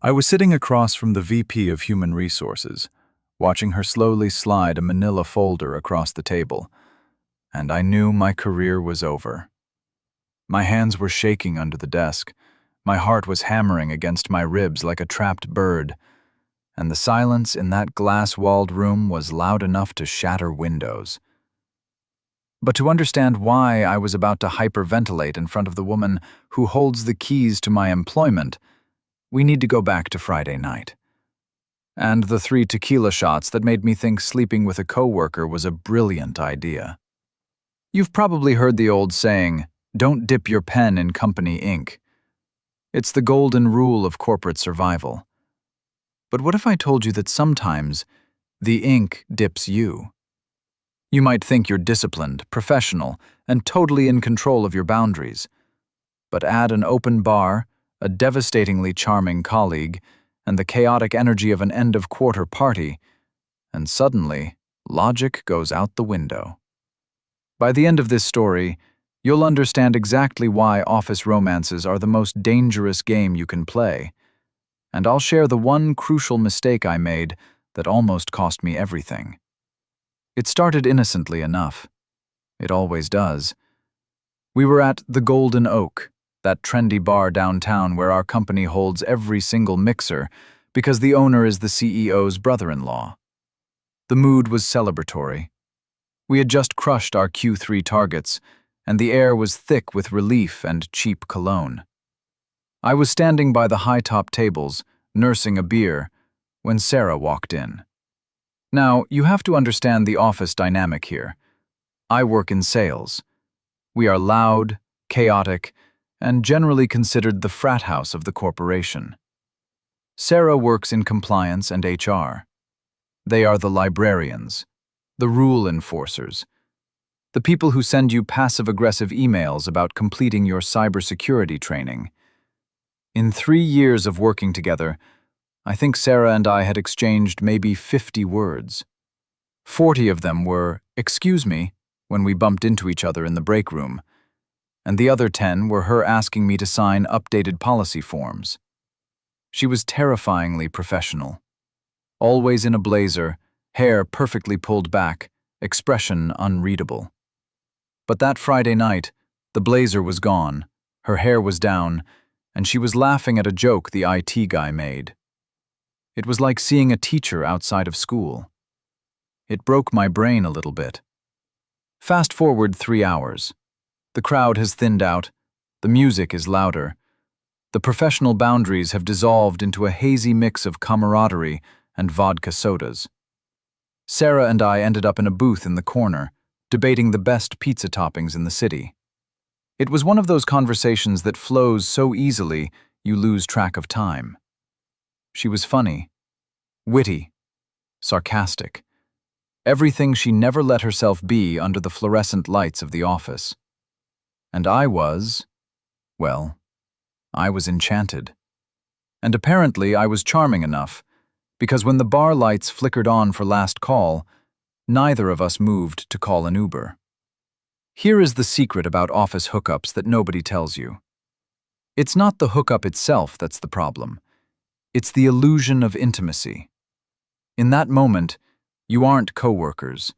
I was sitting across from the VP of Human Resources, watching her slowly slide a manila folder across the table, and I knew my career was over. My hands were shaking under the desk, my heart was hammering against my ribs like a trapped bird, and the silence in that glass-walled room was loud enough to shatter windows. But to understand why I was about to hyperventilate in front of the woman who holds the keys to my employment, we need to go back to Friday night. And the 3 tequila shots that made me think sleeping with a coworker was a brilliant idea. You've probably heard the old saying, "Don't dip your pen in company ink." It's the golden rule of corporate survival. But what if I told you that sometimes the ink dips you? You might think you're disciplined, professional, and totally in control of your boundaries. But add an open bar, a devastatingly charming colleague, and the chaotic energy of an end-of-quarter party, and suddenly, logic goes out the window. By the end of this story, you'll understand exactly why office romances are the most dangerous game you can play, and I'll share the one crucial mistake I made that almost cost me everything. It started innocently enough. It always does. We were at the Golden Oak, that trendy bar downtown where our company holds every single mixer because the owner is the CEO's brother-in-law. The mood was celebratory. We had just crushed our Q3 targets, and the air was thick with relief and cheap cologne. I was standing by the high-top tables, nursing a beer, when Sarah walked in. Now, you have to understand the office dynamic here. I work in sales. We are loud, chaotic, and generally considered the frat house of the corporation. Sarah works in compliance and HR. They are the librarians, the rule enforcers, the people who send you passive-aggressive emails about completing your cybersecurity training. In 3 years of working together, I think Sarah and I had exchanged maybe 50 words. 40 of them were, "Excuse me," when we bumped into each other in the break room, and the other 10 were her asking me to sign updated policy forms. She was terrifyingly professional. Always in a blazer, hair perfectly pulled back, expression unreadable. But that Friday night, the blazer was gone, her hair was down, and she was laughing at a joke the IT guy made. It was like seeing a teacher outside of school. It broke my brain a little bit. Fast forward 3 hours. The crowd has thinned out, the music is louder, the professional boundaries have dissolved into a hazy mix of camaraderie and vodka sodas. Sarah and I ended up in a booth in the corner, debating the best pizza toppings in the city. It was one of those conversations that flows so easily you lose track of time. She was funny, witty, sarcastic, everything she never let herself be under the fluorescent lights of the office. And I was enchanted. And apparently I was charming enough, because when the bar lights flickered on for last call, neither of us moved to call an Uber. Here is the secret about office hookups that nobody tells you. It's not the hookup itself that's the problem. It's the illusion of intimacy. In that moment, you aren't coworkers.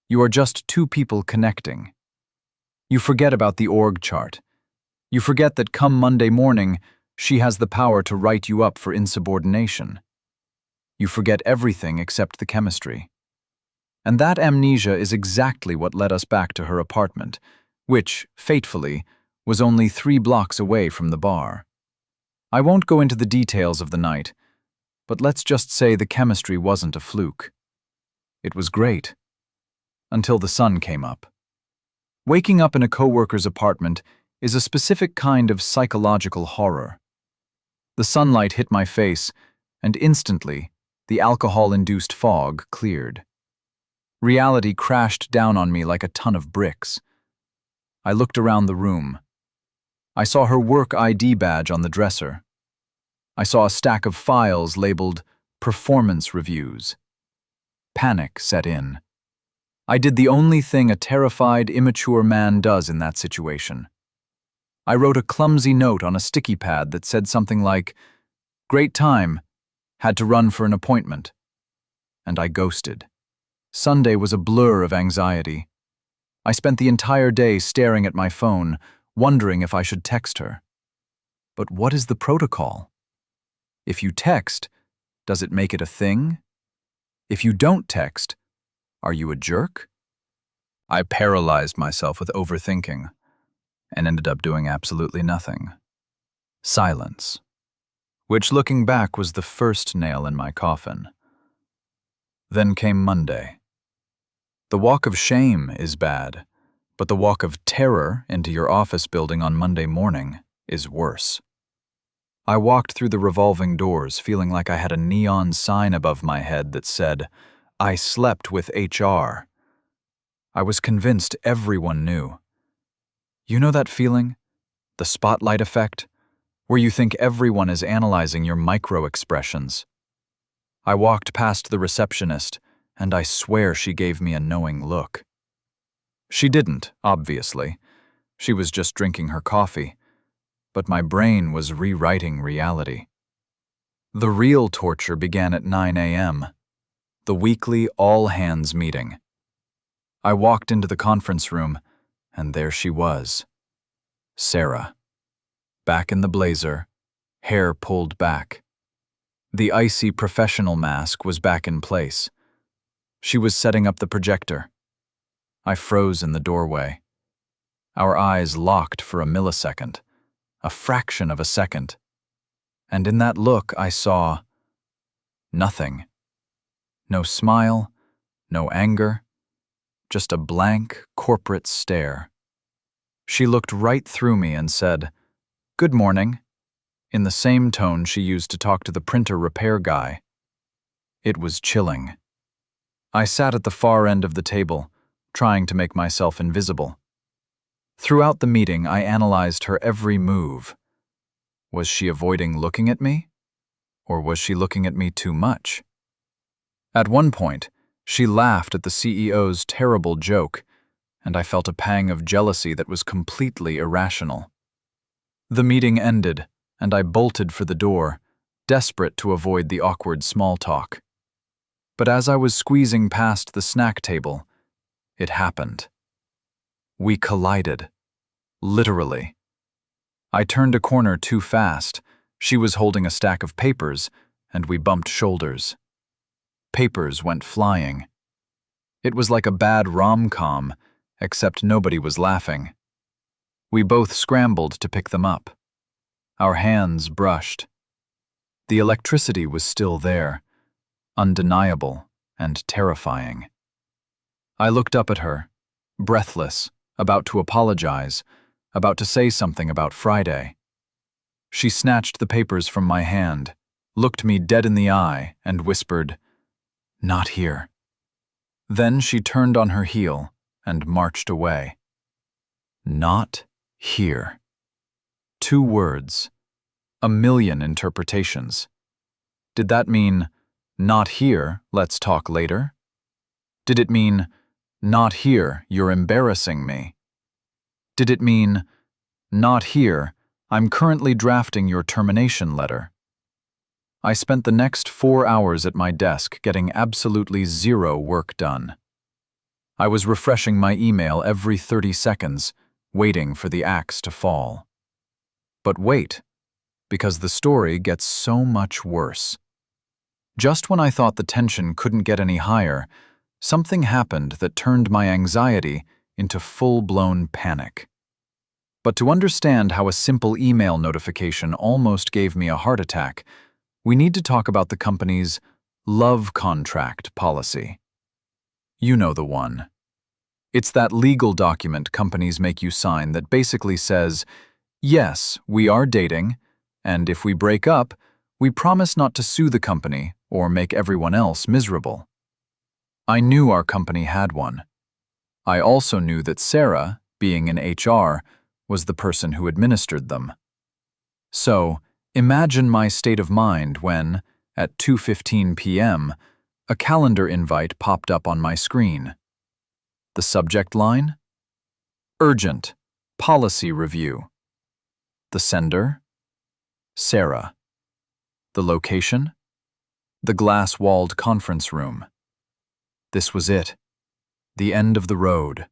You are just 2 people connecting. You forget about the org chart. You forget that come Monday morning, she has the power to write you up for insubordination. You forget everything except the chemistry. And that amnesia is exactly what led us back to her apartment, which, fatefully, was only 3 blocks away from the bar. I won't go into the details of the night, but let's just say the chemistry wasn't a fluke. It was great. Until the sun came up. Waking up in a coworker's apartment is a specific kind of psychological horror. The sunlight hit my face, and instantly, the alcohol-induced fog cleared. Reality crashed down on me like a ton of bricks. I looked around the room. I saw her work ID badge on the dresser. I saw a stack of files labeled "Performance Reviews." Panic set in. I did the only thing a terrified, immature man does in that situation. I wrote a clumsy note on a sticky pad that said something like, Great time. Had to run for an appointment. And I ghosted. Sunday was a blur of anxiety. I spent the entire day staring at my phone, wondering if I should text her. But what is the protocol? If you text, does it make it a thing? If you don't text, are you a jerk? I paralyzed myself with overthinking and ended up doing absolutely nothing. Silence, which looking back was the first nail in my coffin. Then came Monday. The walk of shame is bad, but the walk of terror into your office building on Monday morning is worse. I walked through the revolving doors feeling like I had a neon sign above my head that said, "I slept with HR." I was convinced everyone knew. You know that feeling? The spotlight effect? Where you think everyone is analyzing your micro-expressions. I walked past the receptionist, and I swear she gave me a knowing look. She didn't, obviously. She was just drinking her coffee. But my brain was rewriting reality. The real torture began at 9 a.m., the weekly all-hands meeting. I walked into the conference room, and there she was. Sarah. Back in the blazer, hair pulled back. The icy professional mask was back in place. She was setting up the projector. I froze in the doorway. Our eyes locked for a millisecond, a fraction of a second. And in that look, I saw nothing. No smile, no anger, just a blank, corporate stare. She looked right through me and said, "Good morning," in the same tone she used to talk to the printer repair guy. It was chilling. I sat at the far end of the table, trying to make myself invisible. Throughout the meeting, I analyzed her every move. Was she avoiding looking at me? Or was she looking at me too much? At one point, she laughed at the CEO's terrible joke, and I felt a pang of jealousy that was completely irrational. The meeting ended, and I bolted for the door, desperate to avoid the awkward small talk. But as I was squeezing past the snack table, it happened. We collided. Literally. I turned a corner too fast. She was holding a stack of papers, and we bumped shoulders. Papers went flying. It was like a bad rom-com, except nobody was laughing. We both scrambled to pick them up. Our hands brushed. The electricity was still there, undeniable and terrifying. I looked up at her, breathless, about to apologize, about to say something about Friday. She snatched the papers from my hand, looked me dead in the eye, and whispered, "Not here." Then she turned on her heel and marched away. Not here. 2 words. A million interpretations. Did that mean, "Not here, let's talk later"? Did it mean, "Not here, you're embarrassing me"? Did it mean, "Not here, I'm currently drafting your termination letter"? I spent the next 4 hours at my desk getting absolutely zero work done. I was refreshing my email every 30 seconds, waiting for the axe to fall. But wait, because the story gets so much worse. Just when I thought the tension couldn't get any higher, something happened that turned my anxiety into full-blown panic. But to understand how a simple email notification almost gave me a heart attack, we need to talk about the company's love contract policy. You know the one. It's that legal document companies make you sign that basically says, yes, we are dating, and if we break up, we promise not to sue the company or make everyone else miserable. I knew our company had one. I also knew that Sarah, being in HR, was the person who administered them. So, imagine my state of mind when, at 2:15 p.m., a calendar invite popped up on my screen. The subject line? Urgent, policy review. The sender? Sarah. The location? The glass-walled conference room. This was it. The end of the road.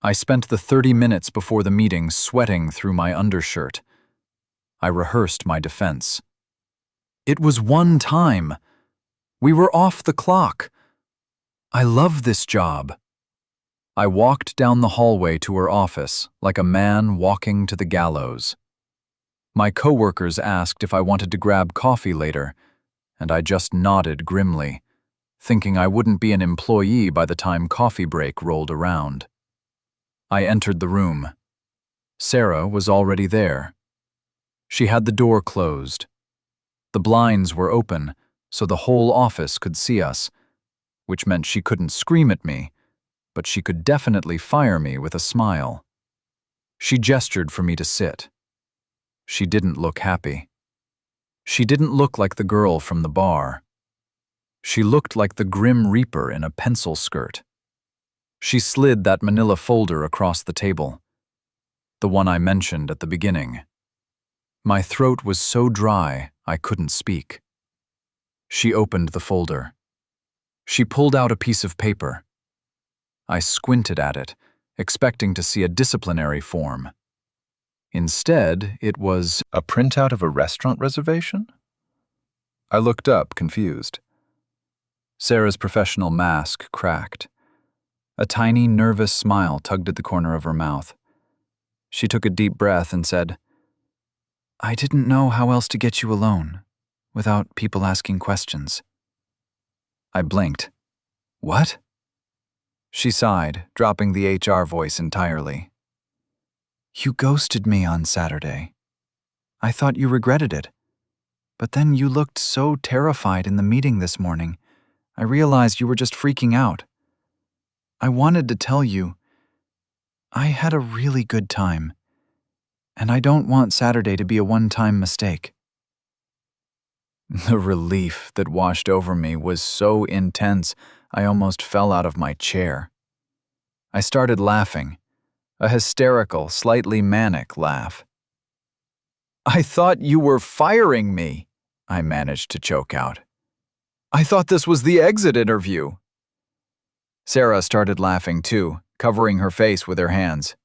I spent the 30 minutes before the meeting sweating through my undershirt. I rehearsed my defense. It was one time. We were off the clock. I love this job. I walked down the hallway to her office like a man walking to the gallows. My coworkers asked if I wanted to grab coffee later, and I just nodded grimly, thinking I wouldn't be an employee by the time coffee break rolled around. I entered the room. Sarah was already there. She had the door closed. The blinds were open, so the whole office could see us, which meant she couldn't scream at me, but she could definitely fire me with a smile. She gestured for me to sit. She didn't look happy. She didn't look like the girl from the bar. She looked like the Grim Reaper in a pencil skirt. She slid that manila folder across the table, the one I mentioned at the beginning. My throat was so dry I couldn't speak. She opened the folder. She pulled out a piece of paper. I squinted at it, expecting to see a disciplinary form. Instead, it was a printout of a restaurant reservation? I looked up, confused. Sarah's professional mask cracked. A tiny, nervous smile tugged at the corner of her mouth. She took a deep breath and said, "I didn't know how else to get you alone, without people asking questions." I blinked. "What?" She sighed, dropping the HR voice entirely. "You ghosted me on Saturday. I thought you regretted it. But then you looked so terrified in the meeting this morning. I realized you were just freaking out. I wanted to tell you, I had a really good time, and I don't want Saturday to be a one-time mistake." The relief that washed over me was so intense I almost fell out of my chair. I started laughing, a hysterical, slightly manic laugh. "I thought you were firing me," I managed to choke out. "I thought this was the exit interview." Sarah started laughing too, covering her face with her hands.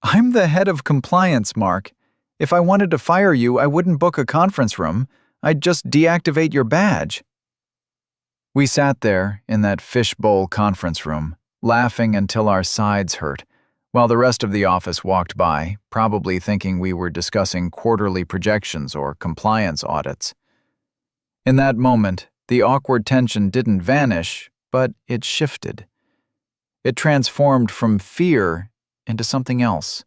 "I'm the head of compliance, Mark. If I wanted to fire you, I wouldn't book a conference room. I'd just deactivate your badge." We sat there in that fishbowl conference room, laughing until our sides hurt, while the rest of the office walked by, probably thinking we were discussing quarterly projections or compliance audits. In that moment, the awkward tension didn't vanish, but it shifted. It transformed from fear into something else.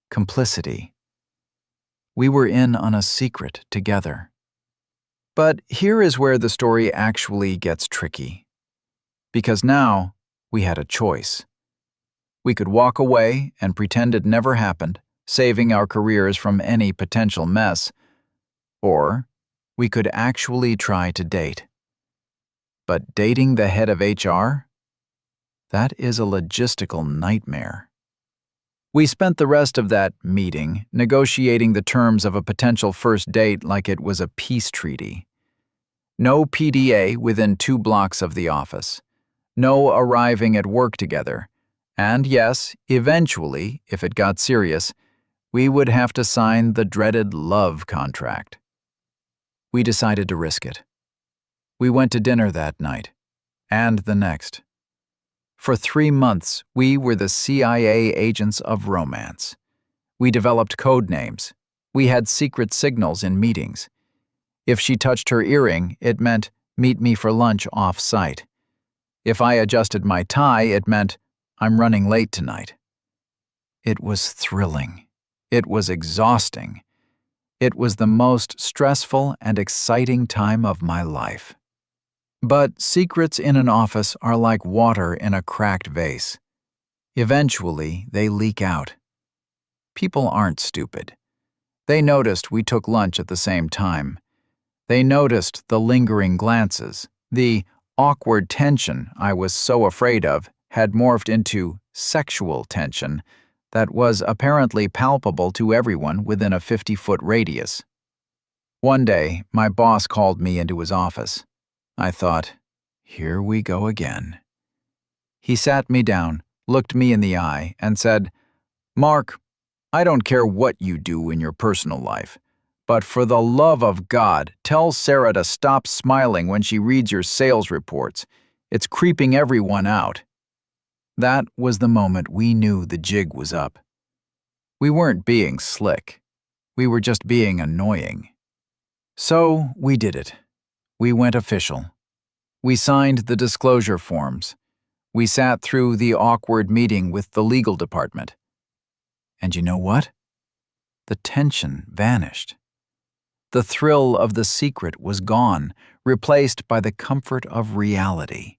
Complicity. We were in on a secret together. But here is where the story actually gets tricky. Because now, we had a choice. We could walk away and pretend it never happened, saving our careers from any potential mess, or we could actually try to date. But dating the head of HR? That is a logistical nightmare. We spent the rest of that meeting negotiating the terms of a potential first date like it was a peace treaty. No PDA within 2 blocks of the office. No arriving at work together. And yes, eventually, if it got serious, we would have to sign the dreaded love contract. We decided to risk it. We went to dinner that night, and the next. For 3 months, we were the CIA agents of romance. We developed code names. We had secret signals in meetings. If she touched her earring, it meant, "Meet me for lunch off-site." If I adjusted my tie, it meant, "I'm running late tonight." It was thrilling. It was exhausting. It was the most stressful and exciting time of my life. But secrets in an office are like water in a cracked vase. Eventually, they leak out. People aren't stupid. They noticed we took lunch at the same time. They noticed the lingering glances. The awkward tension I was so afraid of had morphed into sexual tension that was apparently palpable to everyone within a 50-foot radius. One day, my boss called me into his office. I thought, here we go again. He sat me down, looked me in the eye, and said, "Mark, I don't care what you do in your personal life, but for the love of God, tell Sarah to stop smiling when she reads your sales reports. It's creeping everyone out." That was the moment we knew the jig was up. We weren't being slick. We were just being annoying. So we did it. We went official. We signed the disclosure forms. We sat through the awkward meeting with the legal department. And you know what? The tension vanished. The thrill of the secret was gone, replaced by the comfort of reality.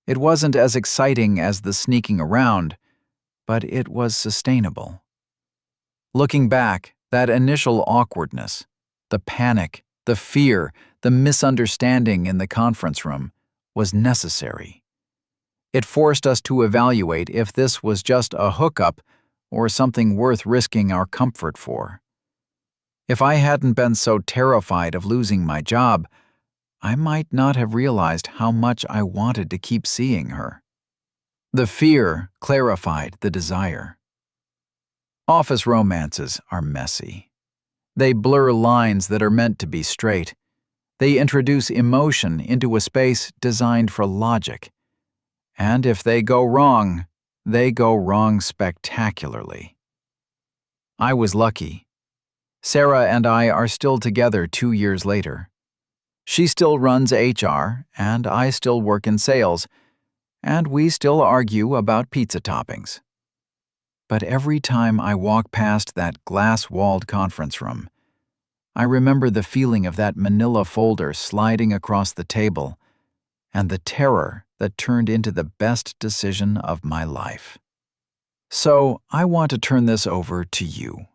It wasn't as exciting as the sneaking around, but it was sustainable. Looking back, that initial awkwardness, the panic, the fear, the misunderstanding in the conference room was necessary. It forced us to evaluate if this was just a hookup or something worth risking our comfort for. If I hadn't been so terrified of losing my job, I might not have realized how much I wanted to keep seeing her. The fear clarified the desire. Office romances are messy. They blur lines that are meant to be straight. They introduce emotion into a space designed for logic. And if they go wrong spectacularly. I was lucky. Sarah and I are still together 2 years later. She still runs HR, and I still work in sales, and we still argue about pizza toppings. But every time I walk past that glass-walled conference room, I remember the feeling of that manila folder sliding across the table and the terror that turned into the best decision of my life. So I want to turn this over to you.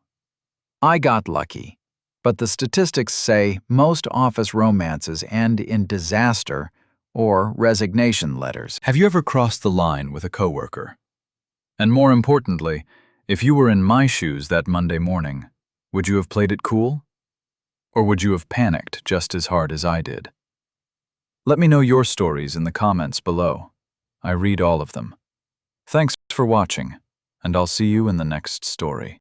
I got lucky, but the statistics say most office romances end in disaster or resignation letters. Have you ever crossed the line with a coworker? And more importantly, if you were in my shoes that Monday morning, would you have played it cool? Or would you have panicked just as hard as I did? Let me know your stories in the comments below. I read all of them. Thanks for watching, and I'll see you in the next story.